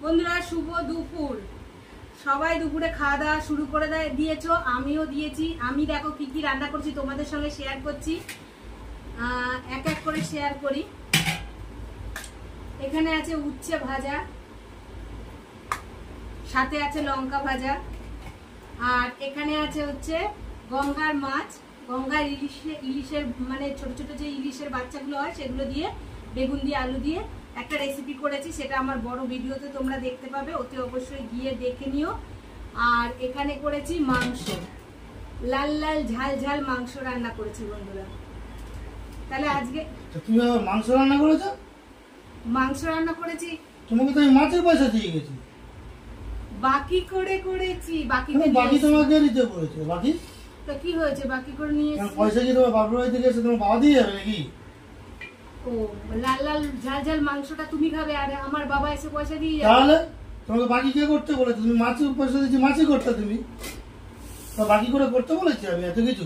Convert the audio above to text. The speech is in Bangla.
বন্ধুরা শুভ দুপুর। সবাই দুপুরে খাওয়া দাওয়া শুরু করে দিয়েছো, আমিও দিয়েছি। আমি দেখো কি কি রান্না করছি তোমাদের সঙ্গে শেয়ার করছি, এক এক করে শেয়ার করি। এখানে আছে উচ্ছে ভাজা, সাথে আছে লঙ্কা ভাজা, আর এখানে আছে হচ্ছে গঙ্গার মাছ, গঙ্গার ইলিশের মানে ছোট ছোট যে ইলিশের বাচ্চাগুলো হয় সেগুলো দিয়ে বেগুন দিয়ে আলু দিয়ে একটা রেসিপি করেছি, সেটা আমার বড় ভিডিওতে তোমরা দেখতে পাবে, ওতে অবশ্যই গিয়ে দেখে নিও। আর এখানে করেছি মাংস, লাল লাল ঝাল ঝাল মাংস রান্না করেছি বন্ধুরা। তাহলে আজকে তুমি মাংস রান্না করেছো? মাংস রান্না করেছি। তোমাকে তো আমি মাছের পয়সা দিয়ে গেছি। বাকি করে করেছি। বাকি তোমাকে দিতে বলেছে। বাকি তো কি হয়েছে? বাকি করে নিয়ে পয়সা কি তোমার বাবার বাড়ি থেকে এসে তোমার বাবা দিয়ে যাবে নাকি? ও লাল লাল ঝাল ঝাল মাংসটা তুমি খাবে আর আমার বাবা এসে পয়সা দিয়ে যাবে? তাহলে তোমাকে বাকি কে করতে বলেছে? তুমি মাছের পয়সা দিয়েছি, মাছই করতে। তুমি বাকি করে করতে বলেছি আমি এত কিছু?